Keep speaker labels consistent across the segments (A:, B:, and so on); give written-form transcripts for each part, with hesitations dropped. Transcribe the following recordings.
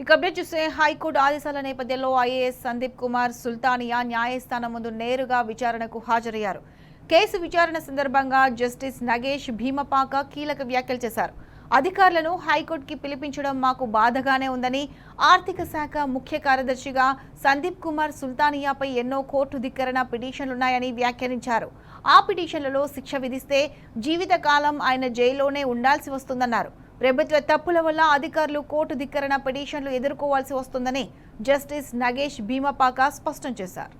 A: ఇక అప్డేట్ చూస్తే హైకోర్టు ఆదేశాల నేపథ్యంలో ఐఏఎస్ సందీప్ కుమార్ సుల్తానియా న్యాయస్థానం ముందు నేరుగా విచారణకు హాజరయ్యారు. కేసు విచారణ సందర్భంగా జస్టిస్ నగేష్ భీమపాక కీలక వ్యాఖ్యలు చేశారు. అధికారులను హైకోర్టుకి పిలిపించడం మాకు బాధగానే ఉందని, ఆర్థిక శాఖ ముఖ్య కార్యదర్శిగా సందీప్ కుమార్ సుల్తానియాపై ఎన్నో కోర్టు ధిక్కరణ పిటిషన్లున్నాయని వ్యాఖ్యానించారు. ఆ పిటిషన్లలో శిక్ష విధిస్తే జీవితకాలం ఆయన జైల్లోనే ఉండాల్సి వస్తుందన్నారు. ప్రభుత్వ తప్పుల వల్ల అధికారులు కోర్టు ధిక్కరణ పిటిషన్లు ఎదుర్కోవాల్సి వస్తుందని జస్టిస్ నగేష్ భీమపాక స్పష్టం చేశారు.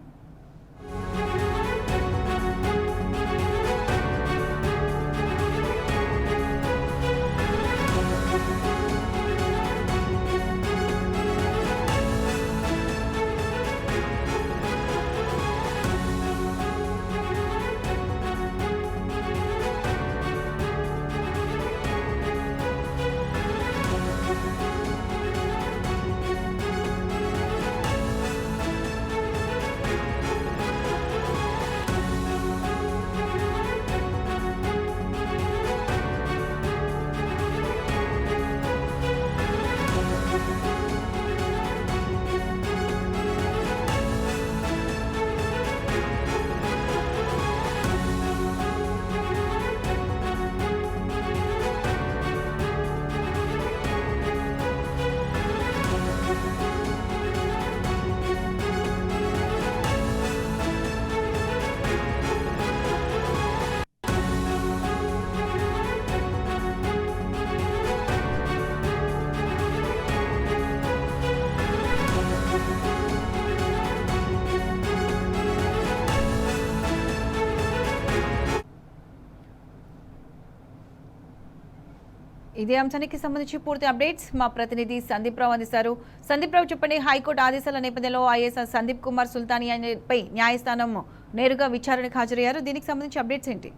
A: ఇదే అంశానికి సంబంధించి పూర్తి అప్డేట్స్ మా ప్రతినిధి సందీప్ రావు అందిస్తారు. సందీప్ రావు, చెప్పండి. హైకోర్టు ఆదేశాల నేపథ్యంలో ఐఏఎస్ సందీప్ కుమార్ సుల్తానియాపై న్యాయస్థానం నేరుగా విచారణకు హాజరయ్యారు. దీనికి సంబంధించి అప్డేట్స్ ఏంటి?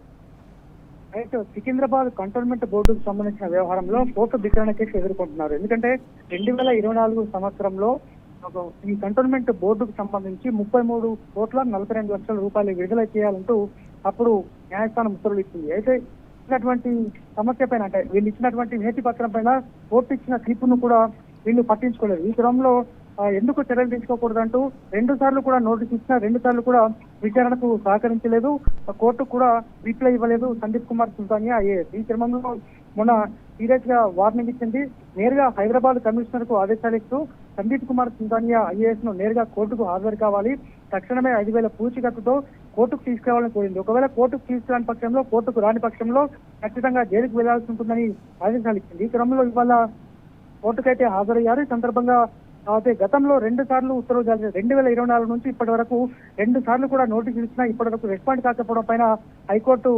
B: సికింద్రాబాద్ కంటోన్మెంట్ బోర్డుకు సంబంధించిన వ్యవహారంలో కోర్టు ధిక్కరణ కేసు ఎదుర్కొంటున్నారు. ఎందుకంటే 2024 సంవత్సరంలో ఈ కంటోన్మెంట్ బోర్డుకు సంబంధించి 33,42,00,000 రూపాయలు విడుదల చేయాలంటూ అప్పుడు న్యాయస్థానం ఉత్తర్వులు ఇచ్చింది. అయితే ఇచ్చినటువంటి సమస్య పైన, అంటే వీళ్ళు ఇచ్చినటువంటి వినతి పత్రం పైన కోర్టు ఇచ్చిన తీర్పును కూడా వీళ్ళు పట్టించుకోలేదు. ఈ క్రమంలో ఎందుకు చర్యలు తీసుకోకూడదంటూ 2 సార్లు కూడా నోటీస్ ఇచ్చిన 2 సార్లు కూడా విచారణకు సహకరించలేదు. కోర్టు కూడా రిప్లై ఇవ్వలేదు సందీప్ కుమార్ సుల్తానియా ఐఏఎస్. ఈ క్రమంలో మొన్న సీరియస్ గా వార్నింగ్ ఇచ్చింది. నేరుగా హైదరాబాద్ కమిషనర్ కు ఆదేశాలు ఇస్తూ సందీప్ కుమార్ సుల్తానియా ఐఏఎస్ ను నేరుగా కోర్టుకు హాజరు కావాలి, తక్షణమే 5,000 పూచీకత్తుతో కోర్టుకు తీసుకురావాలని కోరింది. ఒకవేళ కోర్టుకు తీసుకురాని పక్షంలో, కోర్టుకు రాని పక్షంలో ఖచ్చితంగా జైలుకు వెళ్లాల్సి ఉంటుందని ఆదేశాలు ఇచ్చింది. ఈ క్రమంలో ఇవాళ కోర్టుకైతే హాజరయ్యారు. ఈ సందర్భంగా అయితే గతంలో 2 సార్లు ఉత్తర్వులు జారీ 2024 నుంచి ఇప్పటి వరకు 2 సార్లు కూడా నోటీసులు ఇచ్చినా ఇప్పటి వరకు రెస్పాండ్ కాకపోవడం పైన హైకోర్టు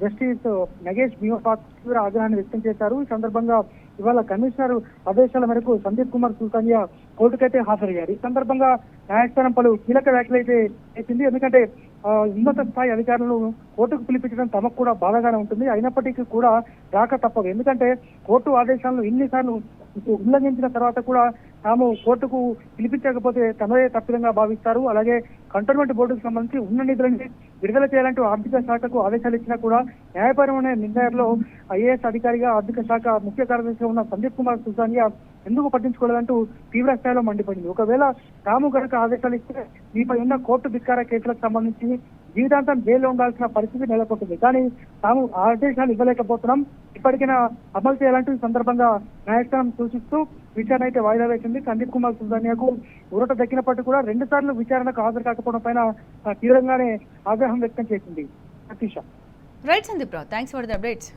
B: జస్టిస్ నగేష్ భీమపాక తీవ్ర ఆగ్రహాన్ని వ్యక్తం చేశారు. ఈ సందర్భంగా ఇవాళ కమిషనర్ ఆదేశాల మేరకు సందీప్ కుమార్ సుల్తానియా కోర్టుకైతే హాజరయ్యారు. ఈ సందర్భంగా న్యాయస్థానం పలు కీలక వ్యాఖ్యలు అయితే చేసింది. ఎందుకంటే ఉన్నత స్థాయి అధికారులను కోర్టుకు పిలిపించడం తమకు కూడా బాధగానే ఉంటుంది. అయినప్పటికీ కూడా రాక తప్పదు. ఎందుకంటే కోర్టు ఆదేశాలను ఇన్నిసార్లు ఉల్లంఘించిన తర్వాత కూడా తాము కోర్టుకు పిలిపించకపోతే తమదే తప్పిదంగా భావిస్తారు. అలాగే కంటోన్మెంట్ బోర్డుకు సంబంధించి ఉన్న నిధులని విడుదల చేయాలంటూ ఆర్థిక శాఖకు ఆదేశాలు ఇచ్చినా కూడా న్యాయపరమైన నిర్ణయాల్లో ఐఏఎస్ అధికారిగా ఆర్థిక శాఖ ముఖ్య కార్యదర్శిగా ఉన్న సందీప్ కుమార్ సుల్తానియా ఎందుకు పట్టించుకోలేదంటూ తీవ్ర స్థాయిలో మండిపోయింది. ఒకవేళ తాము కనుక ఆదేశాలు ఇస్తే మీపై ఉన్న కోర్టు ధిక్కార కేసులకు సంబంధించి జీవితాంతం జైల్లో ఉండాల్సిన పరిస్థితి నెలకొంటుంది. కానీ తాము ఆదేశాలు ఇవ్వలేకపోతున్నాం, ఇప్పటికైనా అమలు చేయాలంటూ ఈ సందర్భంగా న్యాయస్థానం సూచిస్తూ విచారణ అయితే వాయిదా వేసింది. సందీప్ కుమార్ సుల్తానియాకు ఊరట దక్కినప్పటికీ కూడా 2 సార్లు విచారణకు హాజరు కాకపోవడం పైన తీవ్రంగానే ఆగ్రహం వ్యక్తం చేసింది.
A: Right Sandeep Rao, thanks for the updates.